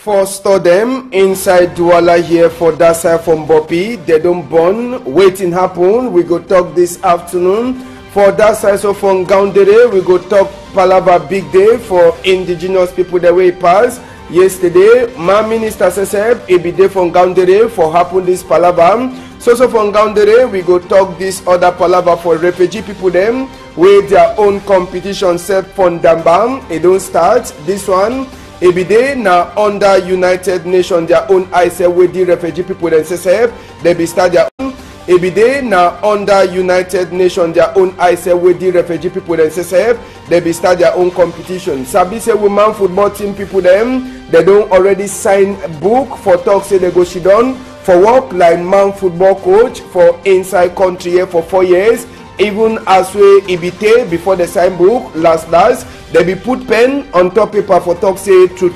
For store them inside Douala here for that side from Bopi. They don't burn. Waiting happen. We go talk this afternoon. For that side so from Gaundere, we go talk Palava big day for indigenous people the way it pass. Yesterday, my minister says it be day from Gaundere for happen this Palava. So from Gaundere, we go talk this other Palava for refugee people them with their own competition set from Dambam. It don't start. This one. Everyday now under United Nations their own ISA with the refugee people and say they be start their own. Everyday now under United Nations their own ISA with the refugee people and say they be start their own competition. Sabi say women football team people them they don't already sign book for talk say they go sit down for work like man football coach for inside country here for 4 years. Even as we ibite before the sign book last they be put pen on top paper for talk say true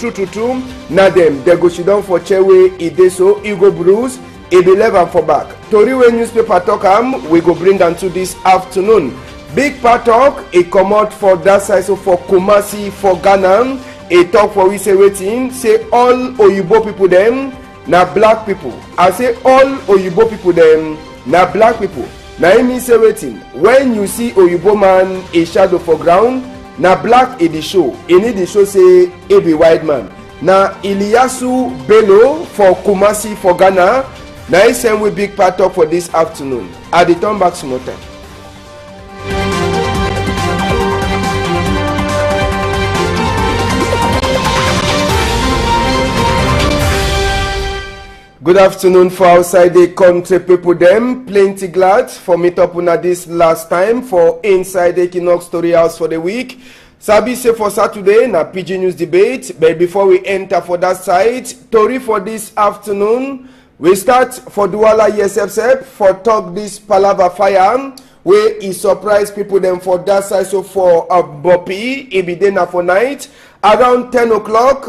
now them they go sit down for chair way it dey so e go bruise e be level for back tori wey newspaper talk we go bring am to this afternoon. Big part talk e comot for that side so for Kumasi for Ghana e talk for we say wetin say all Oyibo people them na black people. I say all Oyibo people them na black people. Na him mean say wetin when you see Oyibo man a shadow for ground na black e dey show e need dey show say e be white man. Na Iliyasu Bello for Kumasi for Ghana na him send we big part talk for this afternoon. I dey turn back small time. Good afternoon for outside the country people them. Plenty glad for meet up on this last time for inside the Equinox Story House for the week. Sabi say for Saturday na PG News debate, but before we enter for that side, Tori for this afternoon, we start for Douala ESFSF for talk this Palava fire where he surprise people them for that side so for Bopi, it be dinner for night. Around 10 o'clock,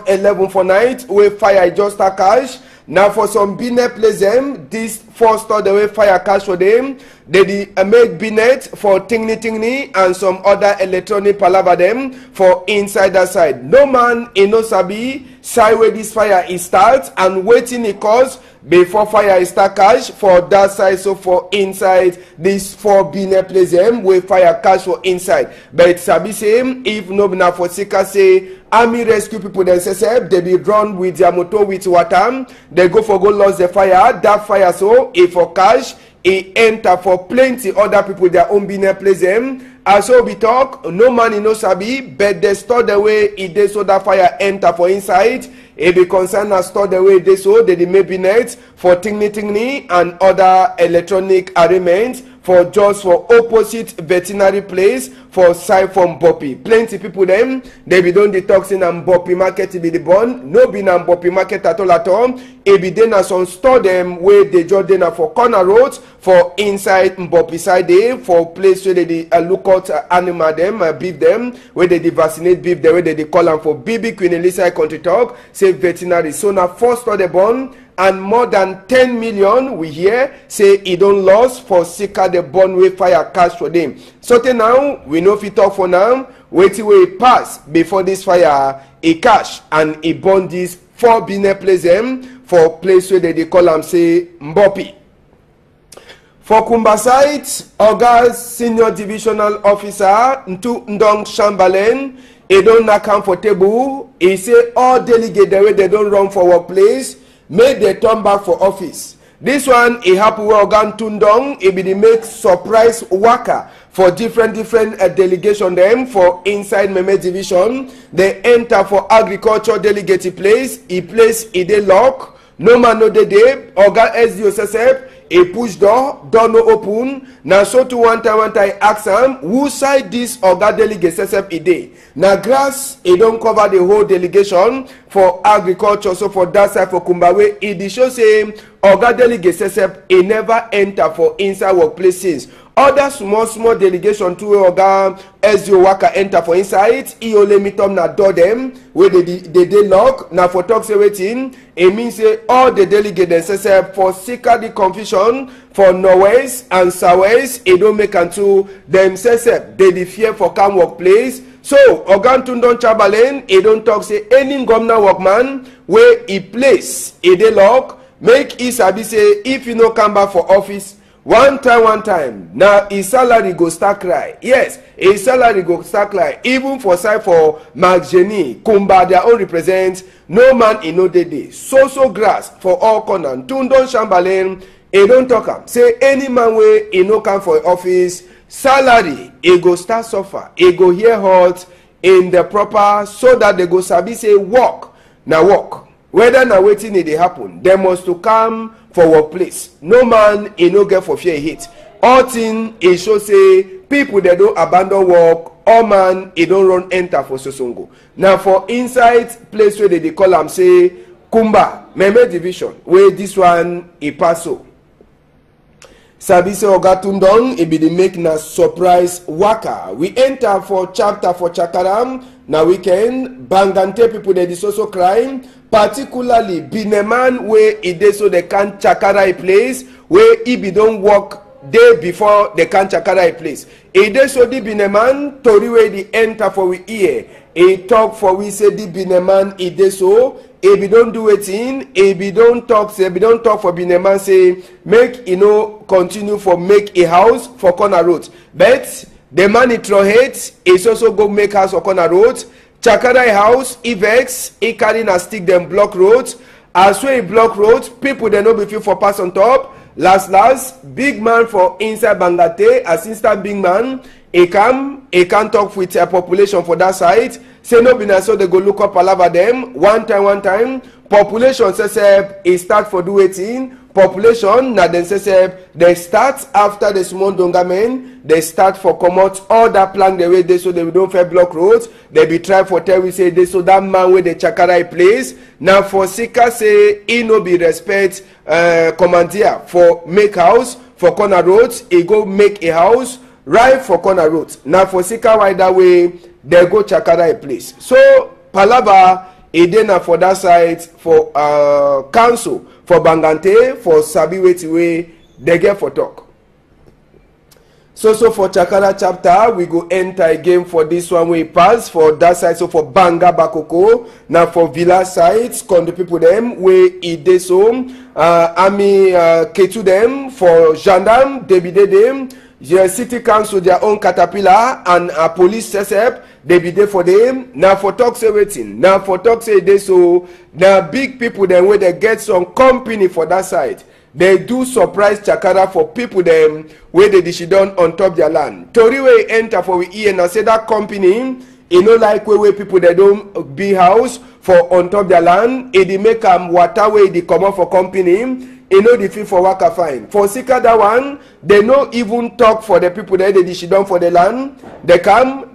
11 for night, where fire just a cash. Now for some binet place them, this first store the way fire cash for them. They make binet for tingni and some other electronic palava them for inside that side. No man in no sabi side where this fire is start and waiting it cause before fire is start cash for that side so for inside this 4 binet place them where fire cash for inside. But sabi say if no na for sika say army rescue people themselves they be run with their motor with water they go for go lose the fire that fire so if for cash e enter for plenty other people their own business place them as so we talk no man in no sabi but they store the way e dey so that fire enter for inside e be concerned as store the way they so they may be net for tingni and other electronic arrangements for just for opposite veterinary place for side from Bopi. Plenty people them they be done the toxin and Bopi market be the bond no be na Bopi market at all. E be then as some store them where they just then for corner roads for inside Bopi side day for place where they look out animal them beef them where they vaccinate beef the way they call them for BB Queen Elisa country talk say veterinary so now first store the bond. And more than 10 million we hear say it don't loss for sika the bond way fire cash for them. So now we know if it talk for now waiting way pass before this fire a cash and a bond this 4 binet place them for place where they call them say Mbopi. For Kumba side, Oga Senior Divisional Officer Ntu Ndong Shambalen he don't not comfortable. He say all delegates the way they don't run for workplace make they turn back for office. This one e happen where Ogan Tundong e be the make surprise worker for different delegation them for inside Meme division. They enter for agriculture delegate place. E place e dey lock. No man no dey dey. Oga SDO SSF e push door no open. Now so to one time ask am who side this Oga delegate SSF e dey. Now grass e don't cover the whole delegation for agriculture so for that side for Kumbawe e dey show say Oga delegate SSF e never enter for inside workplaces. Other small delegation to Oga SDO worker enter for inside e only meet up na door them where they dey lock. Now for talk say wetin e mean say all the delegates themselves for seeker the confusion for northwest and southwest e don't make unto themselves they the fear for come workplace So Oga Tundon Chamberlain, he don't talk say any governor workman where he place a day lock, make he sabi say if you no come back for office one time now his salary go start cry. Yes, his salary go start cry. Even for side for Mark Jenny Kumba, their own represent no man in no day so grass for all corner. Tundon Chamberlain, he don't talk am say any man wey he no come for office, salary he go start suffer, he go hear hot in the proper, so that they go sabi say work na work, whether na wetin e dey happen, dem must to come for workplace. No man e no get for fear hit. All thing e show say people dey don abandon work, all man e don run enter for Sosongo. Na for inside place wey dey call am say Kumba Meme division, wey this one e pass so. Sabi say Oga Tundon e be the make na surprise waka. We enter for chapter for Chakaram na weekend. Bangante people dey also crying, particularly Bineman wey e dey so they can Chakara a place where e be don work day before they can Chakara a place. E dey so the Bineman tori wey the enter for we ear. E talk for we say the Bineman e dey so. E be don do wetin, e be don talk say, e be don talk for Bineman say make e no continue for make a house for corner road. But the man e throw hate, e also go make house for corner road. Chakara a house, e vex, e carry na stick them block road. As wey e block road, people they no be fit for pass on top. Last, big man for inside Bangate, assistant big man, he can talk with a population for that side. Say no be na so they go look up palava them. One time. Population says he start for do 18. Population na then says they start after the small donga men. They start for comot all that plan the way they so they don't fair block roads. They be try for tell we say they so that man where the Chakara place. Now for Sika say he no be respect commandeer for make house for corner roads. He go make a house right for corner roads. Now for Sika why that way they go Chakara a place. So palava e dey na for that side for council for Bangante for sabi wetin wey they get for talk. So for Chakara chapter we go enter again for this one wey pass for that side. So for Banga Bakoko na for Villa side con the people them wey e dey so army Ketu them for gendarme Debide them. The city council their own caterpillar and police SSF they be there for them. Now for talk say waiting. Now for talk say they so now big people then where they get some company for that side. They do surprise Chakara for people them where they dishidon on top their land. Tori way enter for we ear and say that company you know like where people they don't be house for on top their land. It make them water way they come up for company. You know the fee for waka fine. For Sika that one, they no even talk for the people that they dishidon for the land. They can't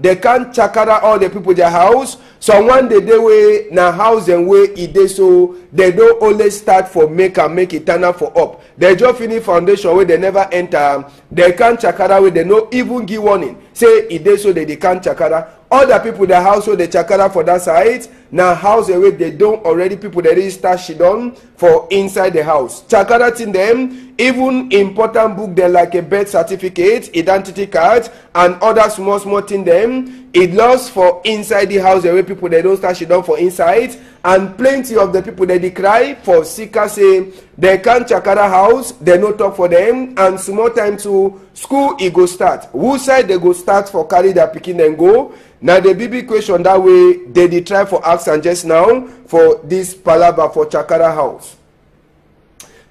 Chakara all the people their house. Someone they way na house and way it dey so they don't always start for make it turn up for up. They just finish foundation where they never enter. They can't Chakara where they no even give warning. Say it dey so they can't Chakara. Other people their house so they Chakara for that side. Now house away they don't already people that they start shidon for inside the house. Chakara in them even important book they like a birth certificate, identity card and other small thing them. It lost for inside the house away people they don't start shidon for inside. And plenty of the people that they cry for Sika say they can't Chakara house, they no talk for them and small time to school it go start. Who side they go start for carry their pikin and go? Now the BB question that way they try for ask and just now for this palava for Chakara house.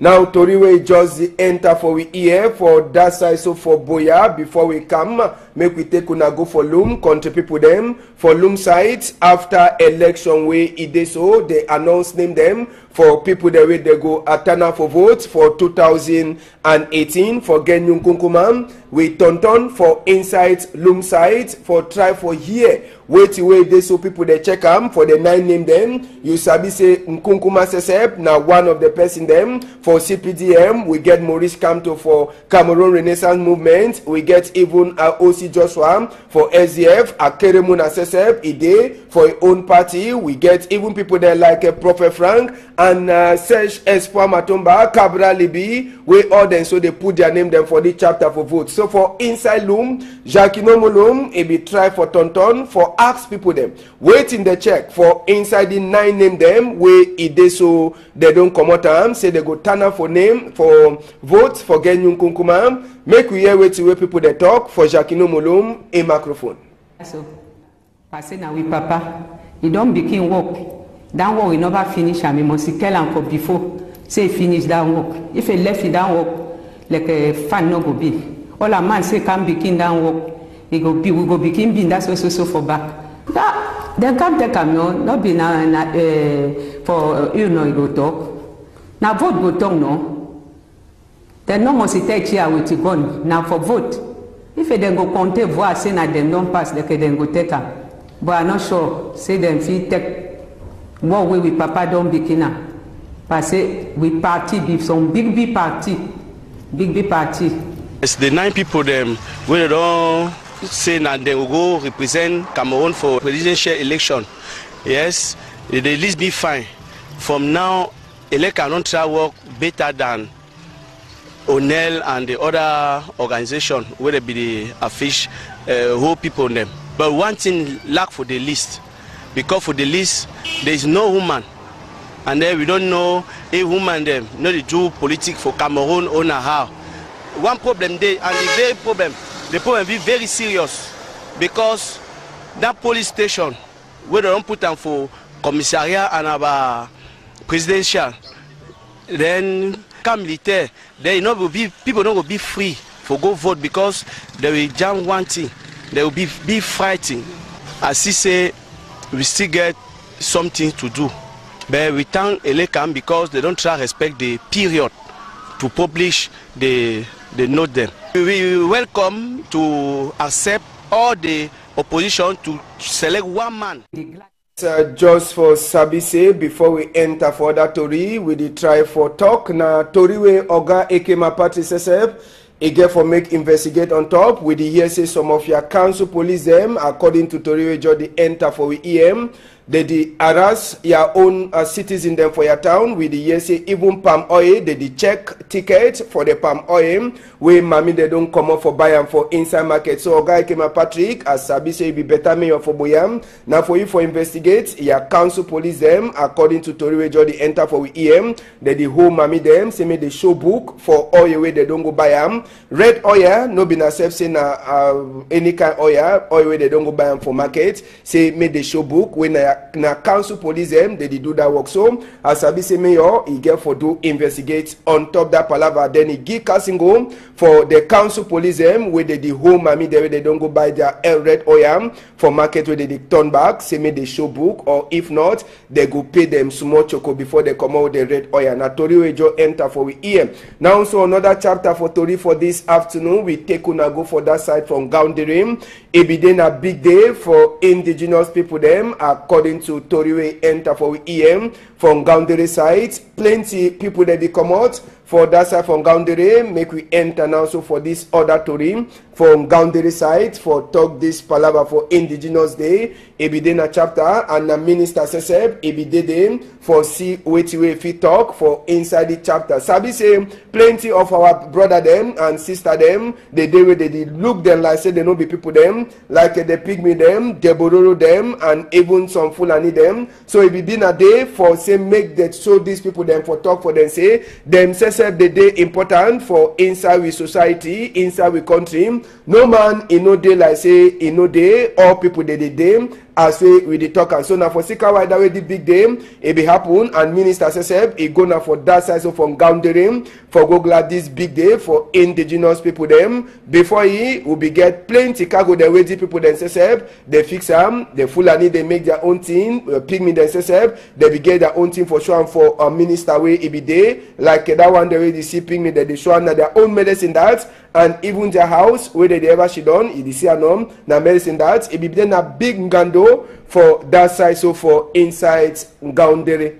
Now Toriwe just enter for we ear for that side so for Boya before we come make we take una go for Loom country people them for Loom side after election way it dey so they announce name them for people the way they go atana for vote for 2018 for Genyung Kunkumam we tonton for inside Loom side for try for here wait way they so people they check them for the 9 name them you sabi say Nkunkuma Sesep now one of the person them for CPDM we get Maurice Kamto for Cameroon Renaissance Movement we get even OC Timothy Joshua for SDF, Akeremun Aseseb, Ide for his own party. We get even people there like Prophet Frank and Serge Espoir Matomba, Cabra Libi, we all them, so they put their name them for this chapter for vote. So for inside loom, Jacquino Molum, it be try for Tonton, for ask people them, wait in the check for inside the 9 name them, where Ide so they don't come out, say they go turn up for name, for vote, for Genyun Kunkuma, make we hear wait to where people they talk, for Jacquino Molum, a microphone. So, passing now with Papa, he don't begin work. That work we never finish, and we must tell him for before. Say finish that work. If he left it that work, like a fan no go be. All a man say can begin that work. He go be, we go begin being that's so for back. That they can't take him no, not be now for you know he go talk. Now vote go talk no. They no must take here with the gun. Now for vote. If they go compte voix, say that them don't pass, they can go take them. But I'm not sure. Say them feel take what way with Papa don't begin now. Parce we party be some big party. Big party. It's the 9 people them we don't say that they will go represent Cameroon for presidential election. Yes, the list be fine. From now, elect cannot try work better than O'Neill and the other organization, whether it be the Afish, whole people them. But one thing lack for the list, because for the list there is no woman, and then we don't know a woman them, not the do politics for Cameroon or how. One problem there, and the problem be very serious, because that police station where they don't put them for commissariat and about presidential, then militaire, they not will be people don't will be free for go vote, because they will jam one thing, they will be fighting. As he say, we still get something to do, but we thank Elekam because they don't try to respect the period to publish the note them. We welcome to accept all the opposition to select one man. Just for Sabise, before we enter for that Tori, we did try for talk. Na Tori we Oga Ekema Party Sesep, again for make investigate on top. We did hear say some of your council police them, according to Tori we just enter for we EM. They harass your own citizen them for your town. With the year say even palm oil, they check ticket for the palm oil. Where mommy they don't come up for buy them for inside market. So guy came a Patrick as Sabi say be better mayor for Boyam. Now for you for investigate, your council police them according to Tori Jody enter for EM. They the whole mommy them say me the show book for oil where they don't go buy them. Red oil no be na self say na any kind oil where they don't go buy them for market. Say me the show book when na council police them they do that work. So as Sabi say mayor he get for do investigate on top that palava, then he give Kasingo for the council police them where they home mommy there they don't go buy their red oil for market where they turn back, say me the show book, or if not they go pay them small choco before they come out with the red oil. Now Tori we just enter for we EM. Now so another chapter for Tori for this afternoon, we take una go for that side from Gaundirim. It be then a big day for indigenous people them according to Tori we enter for we EM from Gaundere side. Plenty people that they come out for that side from Gaundere. Make we enter now so for this other Tori from Gaundere side for talk this palava for indigenous day. It be then a chapter and the minister Seseb it be then for see wait if he talk for inside the chapter. Sabi say plenty of our brother them and sister them the day where they look them like say they no be people them like the pygmy them, the bororo them, and even some Fulani them. So it be been a day for say make that show these people them for talk for them say them Seseb the day important for inside with society, inside with country. No man in no day like say in no day all people they day as we the talk. And so now for Sikawa that way the big day it be happen and minister Seseb he go now for that side so from Gaundirim for go glad this big day for indigenous people them before he will be get plenty cargo the way the people them Seseb they fix them the Fulani they make their own thing pygmy them Seseb they be get their own thing for sure and for a minister way it be day like that one the way they see pygmy that they show them their own medicine that and even their house where they ever she done it is here now medicine that it be then a big ngando for that side so for inside Gaundere.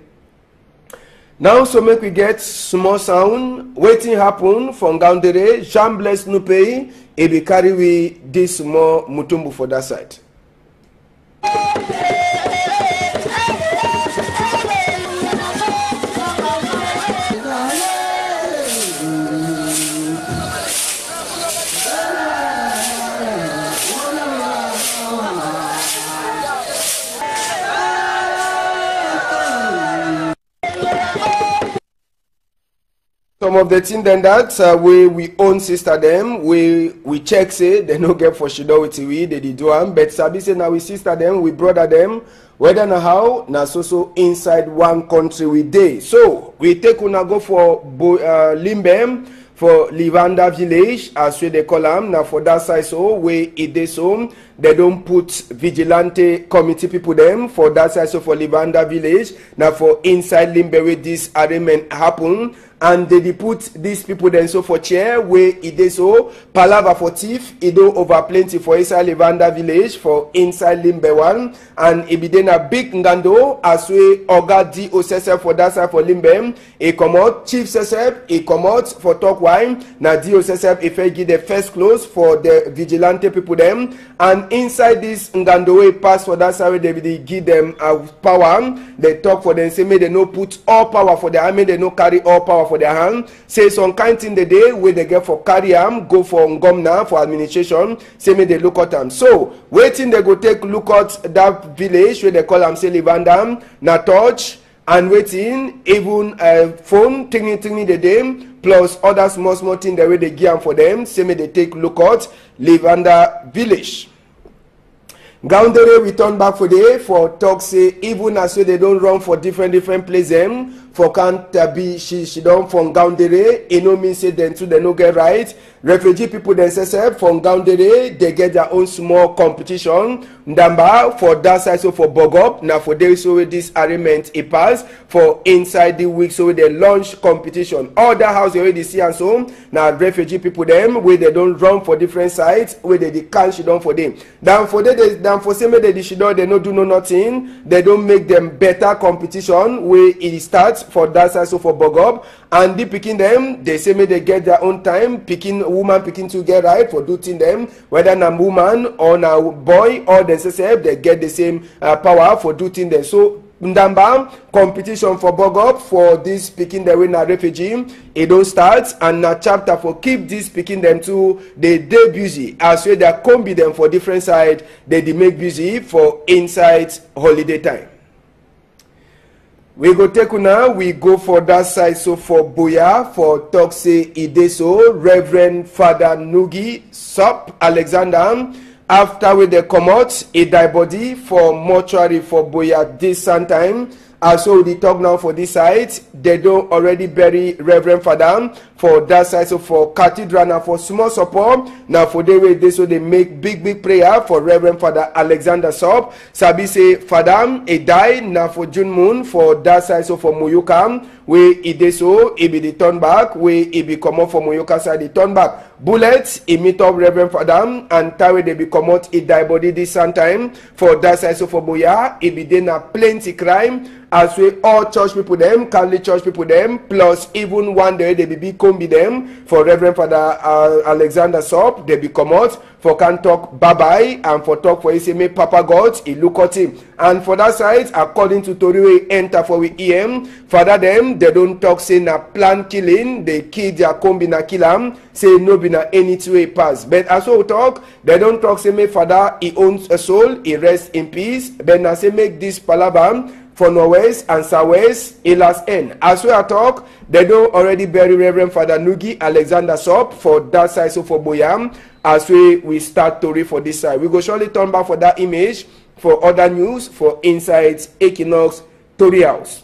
Now so make we get small sound waiting happen from Gaundere. Jean Bless Nupei e be carry we this more Mutombo for that side. Some of the things then that we own sister them, we check say they no get for shido with we they did do am, but sabi say now we sister them, we brother them, whether na how na so inside one country we dey. So we take una go for Limbe, for Livanda village as we they call them. Now for that side so we it dey so they don't put vigilante committee people them for that side so for Livanda village. Now for inside Limbe where this arraignment happen. And they put these people then so for chair where it is so palava for thief it do over plenty for inside Livanda village for inside Limbe one, and it be then a big ngando as we Oga D Osesep for that side for Limbe a come out Chief Sesep a come out for talk wine na D Osesep if I give the first close for the vigilante people them, and inside this ngando way pass for that side they give them power. They talk for them say may they no put all power for the army, they no carry all power for their hand. Say some kind thing the day where they get for carry am go for ngomna for administration. Say me they look at them. So waiting they go take look at that village where they call them say Livanda na touch and waiting even phone tingling the day plus other small thing the way they give them for them. Say me they take look at Livanda village. Gaundere we turn back for day for talk say even as so they don't run for different places for can't be she don't from Gaundere it no mean say them too they no get right. Refugee people themselves from Gaundere they get their own small competition. Ndamba for that side so for Bogop now for day so this arraignment it pass for inside the week so they launch competition. All that house you already see and so now refugee people them where they don't run for different sides where they can't she don't for them. Then for for say me they should they no do nothing. They don't make them better competition where it starts for that side so for Bogop, and they picking them they say me they get their own time picking woman picking to get right for doing them whether na woman or na boy or themselves they get the same power for doing them. So Ndamba competition for Bogop for this picking the way na refugee it don't start, and na chapter for keep this picking them to they busy as well they combi them for different side they make busy for inside holiday time. We go take now, we go for that side so for Boya for talk say Ideso Reverend Father Nugi Sop Alexander after we they come out a die body for mortuary for Boya this time. Also we talk now for this side they don't already bury Reverend Father for that side so for cathedral now for small support now for the way they so they make big prayer for Reverend Father Alexander Sop sabi say Father a die now for June moon for that side so for Moyoka where it is so it be the turn back where it be come out for Moyoka side the turn back bullets it meet up Reverend Father and that way they be come out a die body this time for that side so for Boya it be then a plenty crime as we all church people them Catholic church people them plus even one day they be combi them for Reverend Father Alexander Sop they be come out for can talk bye bye and for talk for say me Papa God he look at him, and for that side according to Tori enter for we EM father them they don't talk say na plan killing they kill their combi na kill am say no be na any two way pass, but as we talk they don't talk say me father he owns a soul he rest in peace, but na say make this palabam for Norwest and Southwest, it last end. As we are talk, they don't already bury Reverend Father Nugi Alexander Sop for that side, so for Boyam. As we start to read for this side, we go surely turn back for that image for other news for Insights Equinox Story House.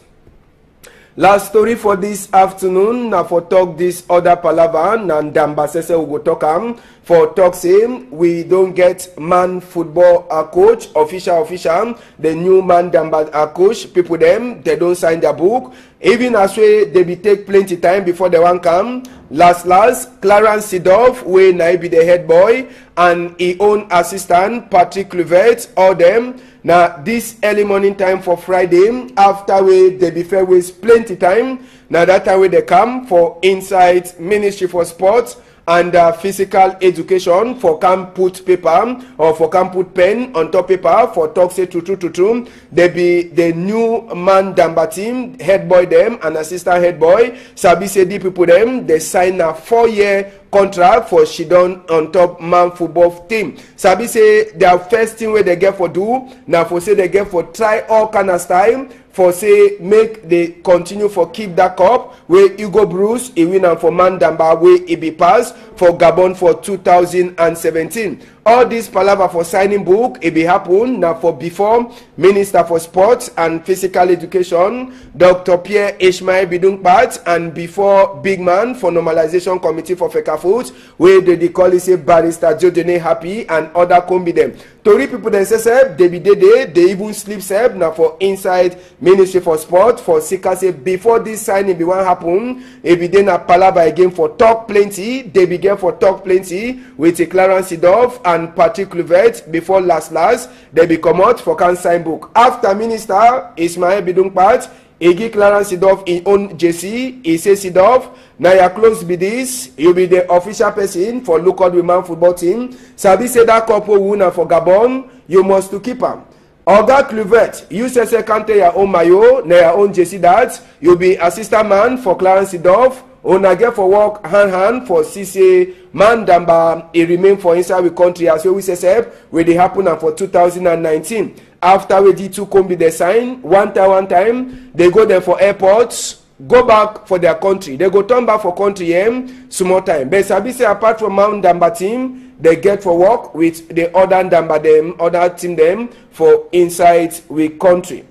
Last story for this afternoon now for talk this other palavan and Dambasese we go talk for talk same we don't get man football coach official the new man Damba coach people them they don't sign their book even as way they be take plenty time before they want come last Clarence Sidorf wey na be the head boy and he own assistant Patrick Kluivert all them. Now this early morning time for Friday after we they be fair waste plenty time now that time we they come for Inside Ministry for Sports and physical education for can put paper or for can put pen on top paper for talk say true. They be the new man Damba team, head boy them and assistant head boy. Sabi say the people them, they sign a 4-year contract for Shidon on top man football team. Sabi say their first thing where they get for do, now for say they get for try all kind of style, for say make they continue for keep that cup where Hugo Bruce he win and for man Damba where he be passed for Gabon for 2017. All this palaver for signing book it be happen now for before Minister for Sports and Physical Education Dr. Pierre Ishmael Bidungpat and before big man for normalization committee for Fecafoot where they call it say Barrister Jodene Happy and other combi them. Tori people then say they be they even sleep seb now for inside Ministry for Sport for Sika say before this signing be one happen it be then a palaver again for talk plenty they began for talk plenty with a Clarence Seedorf and Patrick Kluivert before last they be come out for can sign book after Minister Ismail Bidungpat he give Clarence Seedorf in own JC he say Seedorf now you close be this you be the official person for local women football team sabi say that couple winner for Gabon you must to keep am. Oga Kluivert, you say can't your own mayo, na your own JC that you be assistant man for Clarence Seedorf. Una get for work hand for CC man Damba he remain for inside we country as we say where they happen and for 2019. After we did two combi they sign one time they go there for airports, go back for their country. They go turn back for country small time. But sabi say apart from man Damba team they get for work with the other Damba them, other team them for inside we country.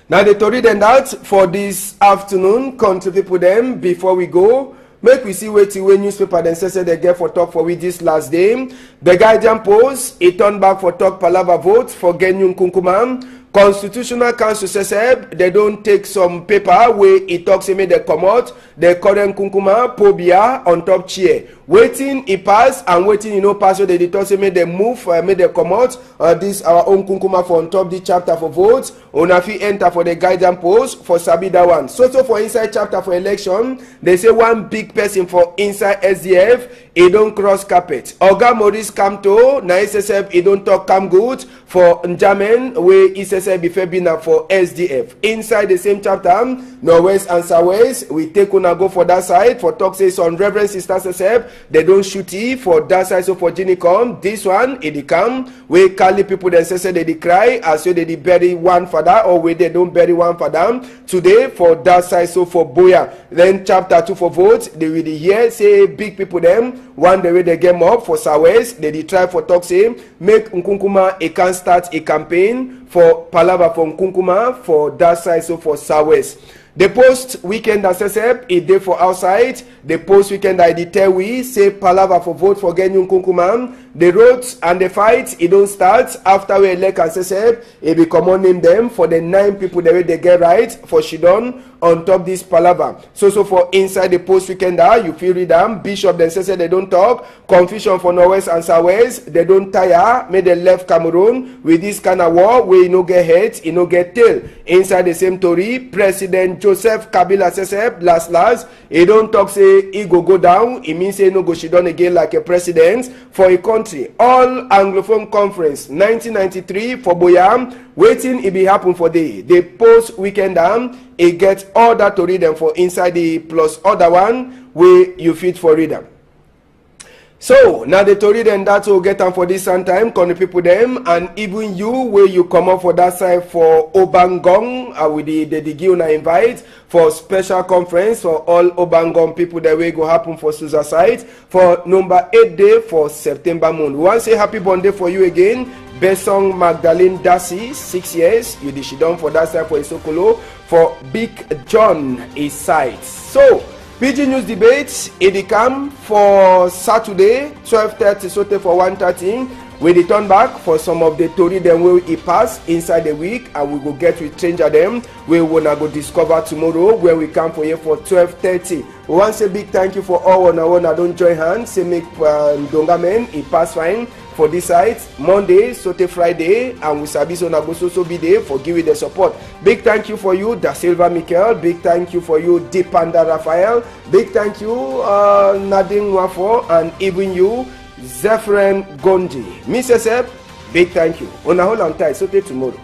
Now the story then that for this afternoon, country people them before we go, make we see wait till when newspaper then say they get for talk for we this last day. The Guardian Post, it turned back for talk palava vote for Genyun Kunkumam. Constitutional Council says they don't take some paper where it talks about they come out the current Kunkuma Pobia on top chair. Waiting it pass and waiting pass so they talk say they move make they come out this our own Kunkuma for on top the chapter for votes. Unafi enter for the Guardian Post for sabi that one. So for inside chapter for election they say one big person for inside SDF he don't cross carpet. Oga Maurice Kamto na SSF he don't talk come good for Njamen where SSF before being for SDF. Inside the same chapter, Northwest and Southwest, we take on go for that side for talk says on Reverend Sister SSF, they don't shoot it for that side so for Ginicom. This one it come where Kali people then say they cry as so they bury one father or where they don't bury one father. Today for that side so for Boya. Then chapter 2 for votes, they will hear say big people them one the way they get up for Southwest, they try for talk say make Nkunkuma a can start a campaign for Palava from Kunkuma for that side so for Southwest. The post weekend SSF a day for outside. The post weekend I did tell we say Palava for vote for Genyun Kunkumam. The roads and the fight it don't start after we elect SSF. It be common name them for the 9 people the way they get right for Shidon on top this Palava. So for inside the post weekend you feel read them. Bishop then say they don't talk. Confusion for Northwest and Southwest. They don't tire. Made they left Cameroon with this kind of war where you no get head, you no get tail. Inside the same story, President Joseph Kabila SSF last he don't talk say he go down. It means say no go Shidon again like a president for a country. All Anglophone Conference 1993 for Boyam waiting it be happen for the post weekend it gets all that to read them for inside the plus other one where you fit for reader. So now the story then that will get them for this time, country people them and even you where you come up for that side for Obangong with the Giona invite for special conference for all Obangong people that way go happen for Susa side for number 8 day for September month. We want to say happy birthday for you again. Besong Magdalene Dasi, 6 years. You did she done for that side for Isokolo for Big John is side. So PG News Debate, it come for Saturday, 12:30, so for 1:30. We return back for some of the story then will it pass inside the week and we will get with change of them. We wanna go discover tomorrow when we come for here for 12:30. We want to say big thank you for all one that don't join hands. Say make Dongamen it pass fine. for this site Monday, Sote Friday, and we sabi so na go so be there for giving the support. Big thank you for you, Da Silva Michael. Big thank you for you, Dipanda Raphael. Big thank you, Nadine Wafo, and even you, Zephyrin Gondi. Mrs. Ep, big thank you. On a whole on tight, Sote tomorrow.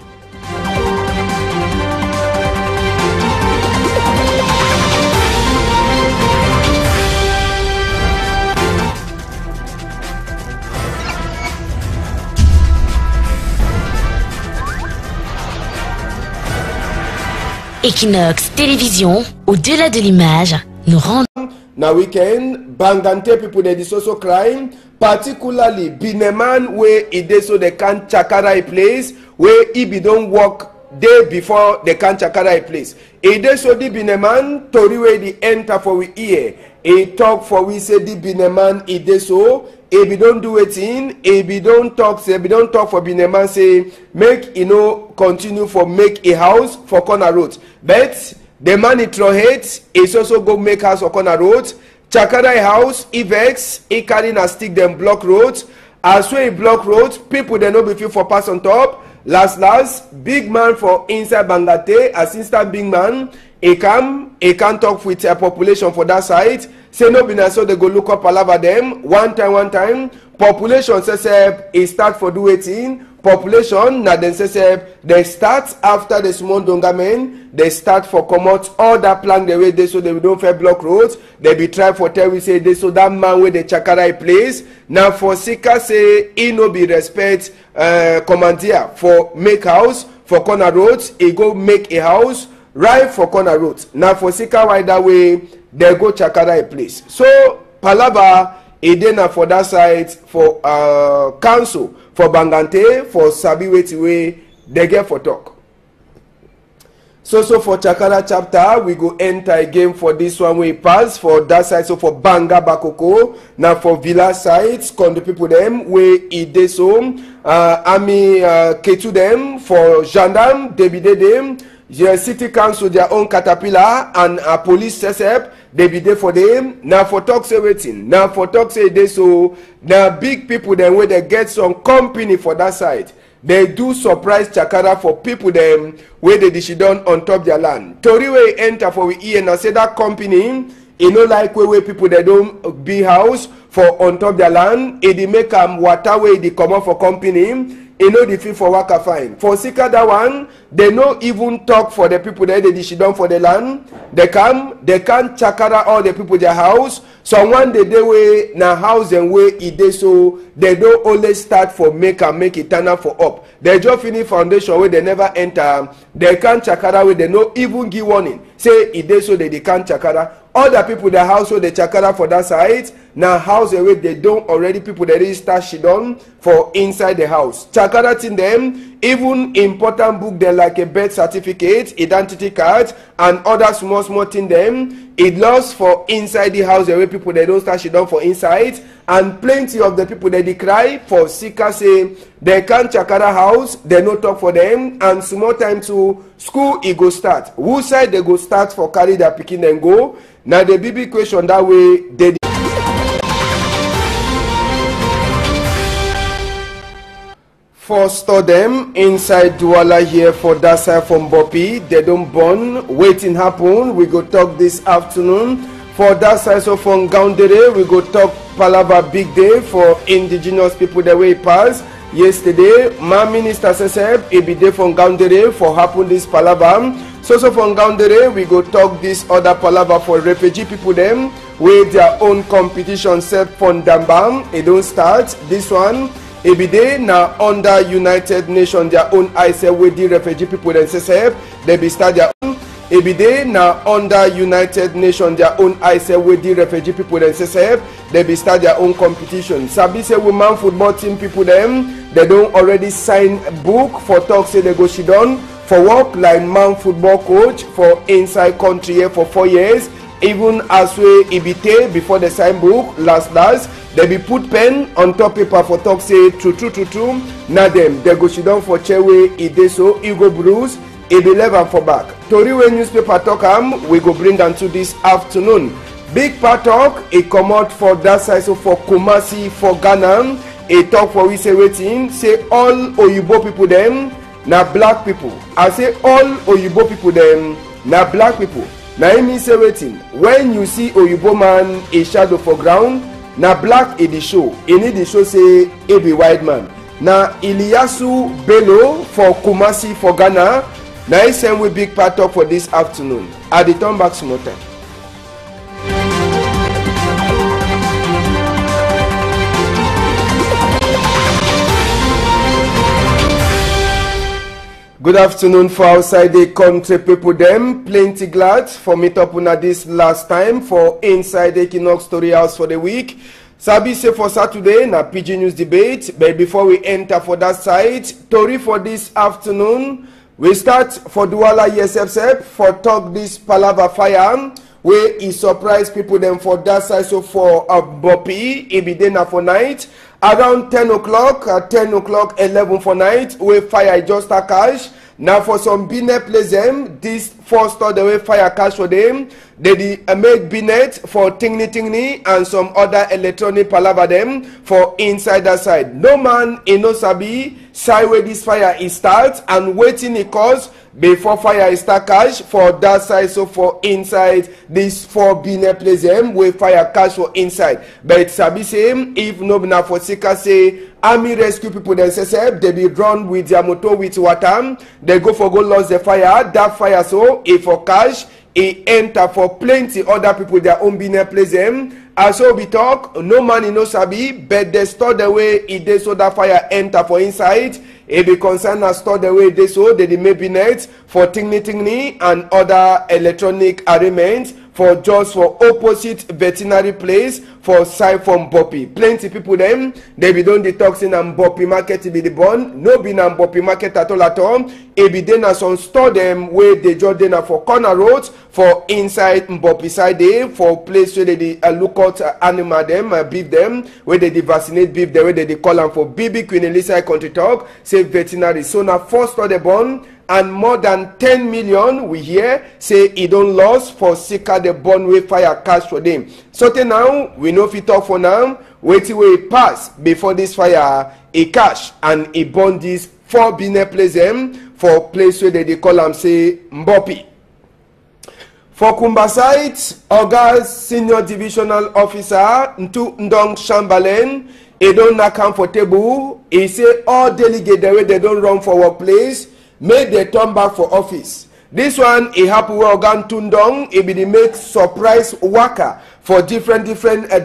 Equinox Télévision, au-delà de l'image, nous rend... Now weekend, Bangante people they is also crime, particularly Bineman where it is so they can chakara a place where it don't work day before they can chakara a place. It is so the Bineman tori where the enter for we ear. A talk for we say the Bineman it is so. If we don't do it in, if we don't talk, say we don't talk for Bineman say make continue for make a house for corner road. But the man it hate is also go make house for corner road. Chakara a house, Ivex, he carry na stick them block roads. As well block roads, people they know before for pass on top. Last, big man for inside Bangate, assistant big man, he can talk with a population for that side. Say no be so they go look up palava them. One time. Population says it start for do 18. Population na then says they start after the small donga men. They start for come out all that plan the way they so they don't fair block roads. They be try for tell we say they so that man where the chakara place. Now for Sika say he no be respect commandeer for make house for corner roads. He go make a house right for corner roads. Now for Sika why that way they go chakara a place. So palava Edena for that side for council for Bangante for Sabi way they get for talk. So for Chakara chapter we go enter again for this one we pass for that side. So for Banga Bakoko now for Villa sides con the people them we ide so Ami Ketu them for gendarme Debide them. The city council their own caterpillar and a police SSF they be there for them. Now for talk say waiting. Now for talk say they so now big people then where they get some company for that side. They do surprise chakara for people them where they dishidon on top their land. Tori way enter for we ear and say that company like where people they don't be house for on top their land. It make water way they come up for company. The fee for waka fine. For Sika that one, they no even talk for the people that they down for the land. They can't chakara all the people their house. So one day they way na house and way it so they don't always start for make it turn up for up. They just finish foundation where they never enter. They can't chakara where they no even give warning. Say it so they can't chakara. Other people their house so they chakara for that side. Now house away they don't already people that they start shidon for inside the house. Chakara in them even important book they like a birth certificate, identity card, and other small thing them. It lost for inside the house away people they don't start shidon for inside, and plenty of the people that they cry for Sika say they can't chakara house, they no talk for them, and small time to school it go start. Who side they go start for carry their picking and go? Now the BB question that way they Foster them inside Douala here for that side from Bopi. They don't burn. Waiting happen. We go talk this afternoon. For that side so from Gaundere, we go talk Palava big day for indigenous people the way it passed. Yesterday, my minister said it be there from Gaundere for happen this Palava. So from Gaundere, we go talk this other Palava for refugee people them with their own competition set from Dambam. It don't start. This one. Everyday now under United Nations their own ISA with the refugee people themselves they be start their own. Everyday now under United Nations their own ISA with the refugee people themselves they be start their own competition. Sabi say women football team people them they don't already sign book for talk say they go shidon for work like man football coach for inside country here for 4 years. Even as we ibite before the sign book last they be put pen on top paper for talk say true now them they go sit down for chewe ide so Ego Bruce it be 11 for back. Tori when newspaper talk we go bring them to this afternoon. Big part talk it come out for that side so for Kumasi for Ghana e talk for we say wetin say all oyibo people dem na black people. I say all oyibo people dem na black people. Na im mean say wetin when you see oyibo man a shadow for ground na black e dey show. E need dey show say e be white man. Na Iliyasu Bello for Kumasi for Ghana na im send we big part talk for this afternoon. I dey turn back small time. Good afternoon for outside the country people dem. Plenty glad for meet up una this last time for inside the Equinox Story House for the week. Sabi say for Saturday na PG News debate, but before we enter for that side, Tori for this afternoon, we start for Douala ESFSF for talk this palava fire where e surprise people dem for that side. So for Bopi, e be dey na for night. Around 10 o'clock, 11 for night, where fire just start catch. Now for some binet place them, this first store the way fire catch for them, they make binet for tingni and some other electronic palava them for inside that side. No man in no sabi side where this fire is start and waiting it cause before fire is start catch for that side. So for inside this 4 binet place them where fire catch for inside. But sabi say if no na for sika say army rescue people themselves, they be run with their motor with water, they go lose the fire. That fire so if for cash e enter for plenty other people their own business place them. As so we talk, no man in no sabi, but they store the way it dey so that fire enter for inside. It be concerned as store the way they so they may be net for tingni and other electronic arrangements for just for opposite veterinary place for side from Bopi. Plenty people them they be don detoxing and Bopi market be the bond. No be na Bopi market at all. E be dey na some store them where they just dey na for corner roads for inside Bopi side dey for place where they look out animal them beef them where they vaccinate beef them where they call am for BB Queen Elisa country talk say veterinary. So na first store the bond. And more than 10 million we hear say e don lost for sika the bond wey fire catch for them. So till now we no fit talk for now. Wait till we pass before this fire e catch and e burn this 4 binet place them for place where they call am say Mbopi. For Kumba side, Oga Senior Divisional Officer Ntu Ndong Shambalen e don knock am for table. E say all delegates the way they don run for workplace make they turn back for office. This one e happen where Oga Tundong e be the make surprise waka for different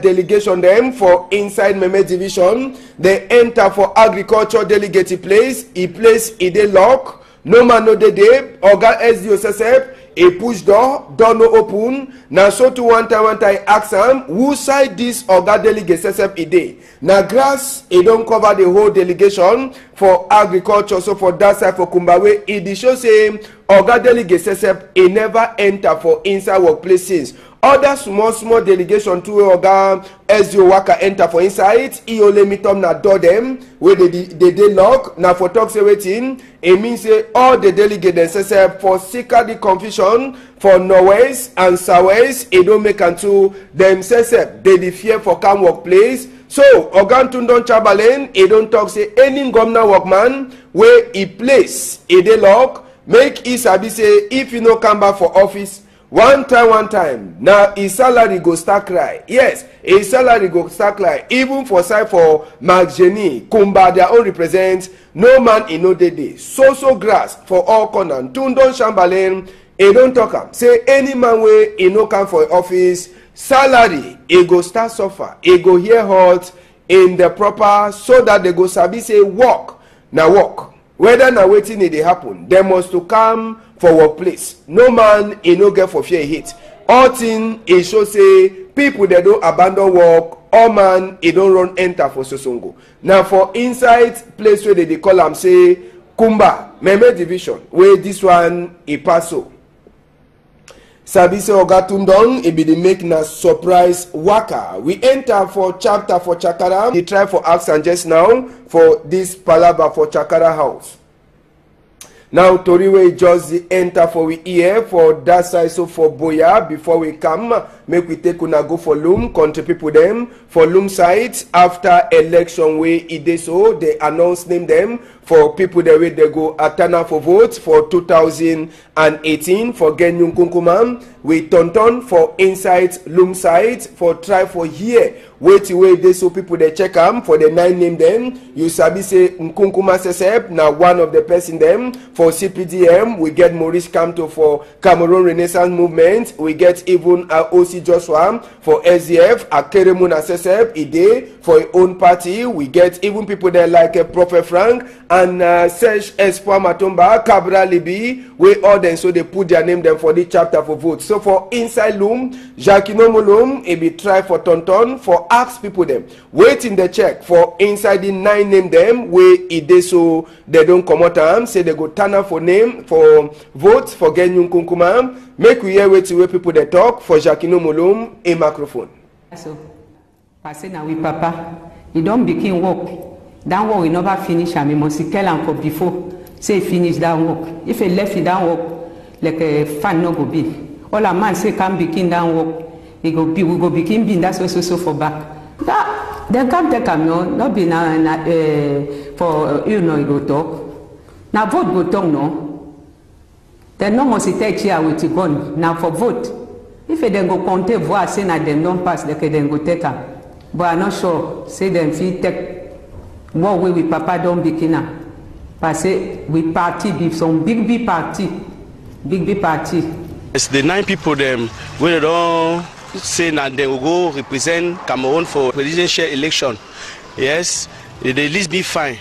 delegation them for inside Meme division. They enter for agriculture delegate place. E place e dey lock. No man no dey dey. Oga SDO SSF e push door no open. Now so to one time ask am who side this Oga delegate SSF e dey. Now grass e don cover the whole delegation for agriculture. So for that side for Kumbawe e dey show say Oga delegate SSF e never enter for inside workplaces. Other small delegation to Oga SDO waka enter for inside. E only meet up na door them where they dey lock. Now for talk say wetin e mean say all the delegates themselves for sika the confusion for northwest and southwest e don make unto themselves they fear for come workplace. So Oga Tundong Chamberlain e don talk say any governor workman where e place e dey lock make e sabi say if you no come back for office one time now his salary go start cry. Yes, his salary go start cry. Even for side for Mark Jenny Kumba their own represent no man in no day so grass for all corner. Tundong Chamberlain e don talk am say any man wey e no come for office salary e go start suffer, e go hear hurt in the proper so that they go sabi say work na work. Whether na wetin e dey happen, they must to come for workplace. No man e no get for fear hit. All thing e show say people they don't abandon work. All man e don run enter for Sosongo. Now for inside place where they call am say Kumba Meme division where this one e pass so. Sabi say Oga Tundong e be the make na surprise waka. We enter for chapter for Chakara. They try for ask and just now for this palava for Chakara house. Now Tori we just enter for we ear for that side so for Boya before we come make we take una go for Loom, country people them for Loom site after election way it dey so they announce name them for people the way they go atana for votes for 2018 for Genyun Kunkumam. We turn for inside Loom site for try for here. Wait they so people they check them for the 9 name them. You sabi say Nkunkuma Sesep now one of the person them for CPDM. We get Maurice Kamto for Cameroon Renaissance Movement. We get even OC Joshua for SDF. Akeremuna Sesep Ide for his own party. We get even people there like Prophet Frank and Serge Espoir Matomba, Cabra Libi. We all them so they put their name them for the chapter for vote. So for inside Loom, Jacquino Molum, it be try for Tonton for ask people them waiting the check for inside the 9 name them where it is so they don't come out say they go turn up for name for votes for Genyun Kunkumam. Make we hear wait where people they talk for Jacquino Molum a microphone. So I say now we papa, he don't begin work. That work will never finish and we must tell him before say finish that work. If he left it that work like a fan no go be. All a man say can begin that work. He go be we go begin being that's so for back. That they can't take him not be na for you know he go talk. Now vote go talk no. Then no must take here with the gun. Now for vote. If they go compte voix say na them don't pass they can go take him. But I'm not sure say them fit take what way we papa don't begin now. But say we party be some big party. Big party. It's the 9 people them where they don't say that they will go represent Cameroon for presidential election. Yes, they list be fine.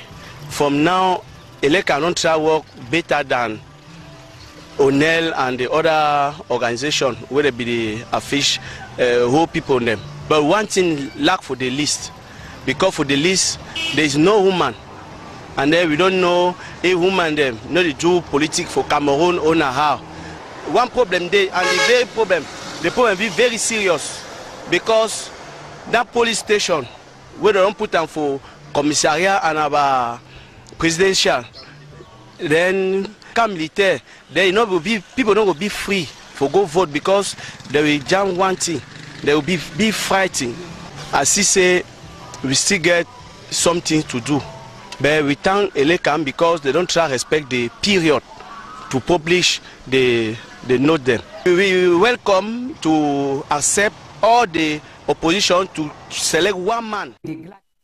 From now, elect cannot try work better than Onel and the other organization where they be the official whole people them. But one thing lack for the list, because for the list there is no woman, and then we don't know a woman them not the do politics for Cameroon or how. One problem there, and the problem be very serious because that police station where they don't put them for commissariat and our presidential, then come militaire, they not will be people don't will be free for go vote because they will jam one thing, they will be fighting. As he say, we still get something to do, but we thank Elekam because they don't try to respect the period to publish the note them. We welcome to accept all the opposition to select one man.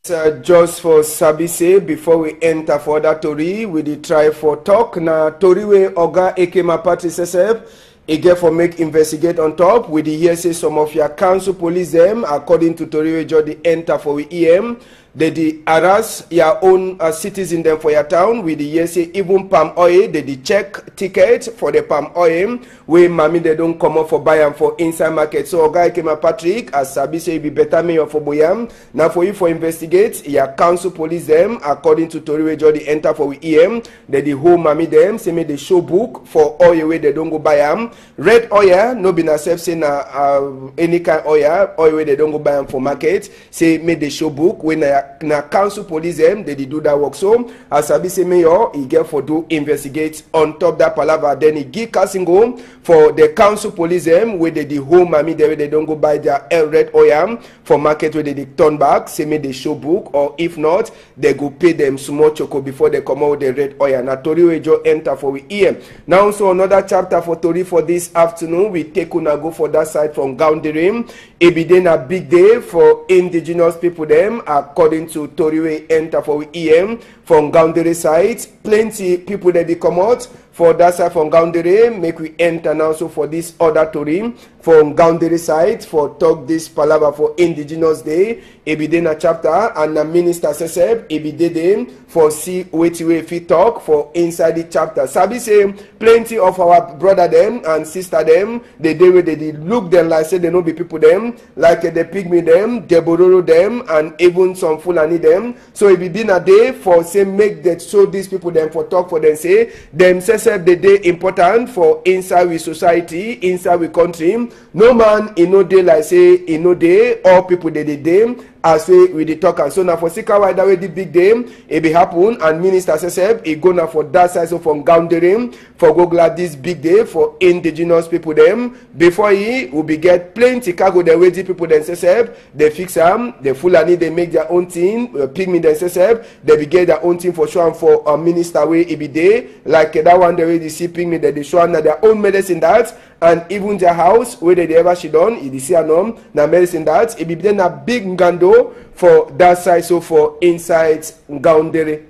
Just for Sabise before we enter for that Tori, we did try for talk na Tori we Oga Ekema Party Sesep. Again for make investigate on top with the hear say some of your council police them according to Tori we just the enter for we EM. They harass your own citizen them for your town with the say even palm oil they check ticket for the palm oil where mommy they don't come up for buy them for inside market. So guy came up Patrick as Sabi say be better mayor for Boyam. Now for you for investigate your council police them according to Tori the enter for we EM. They the whole mommy them say me the show book for oil where they don't go buy them. Red oil no be na self say na any kind oil where they don't go buy them for market. Say me the show book when na council police them they do that work. So as I be say mayor he get for do investigate on top that palava then he give Kasingo for the council police them where they the home mommy there they don't go buy their red oil for market where they turn back say me they show book or if not they go pay them small choco before they come out with the red oil. Now Tori we just enter for we EM. Now so another chapter for Tori for this afternoon we take una go for that side from Gaundirim. It be then a big day for indigenous people them according to Toriwe enter for EM from Gaundere side. Plenty people that they come out for that side from Gaundere. Make we enter now so for this other Tori from Gaundere side for talk this palava for Indigenous Day. Ebidena chapter and the minister Seseb Ebideden for see which way if we talk for inside the chapter. Sabi say plenty of our brother them and sister them they where they look them like say they no be people them like the pygmy them, the bororo them and even some Fulani them. So it be been a day for say make that show these people them for talk for them say them Seseb the day important for inside with society, inside with country. No man in no day like say in no day all people they day as we dey talk am. So na for Sika Wide wey the big day e be happen, and minister sef e go na for that side, so from Gaundere for go glad this big day for indigenous people dem. Before he will be get plenty cargo dem wey the people dem sef dey fix am. The Fulani dey make their own thing, pigment dem sef dey be get their own thing for sure. And for minister wey e be dey like that one dey wey dey see pigment dem dey show am na their own medicine that, and even their house wey dey ever she done e dey see am na medicine that e be dey na big ngando for that side, so for inside Gaundere.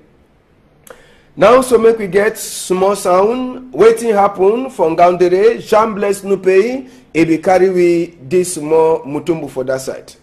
Now so make we get small sound wetin happen from Gaundere. Jean Bless Nupei e be carry we this small mutumbu for that side.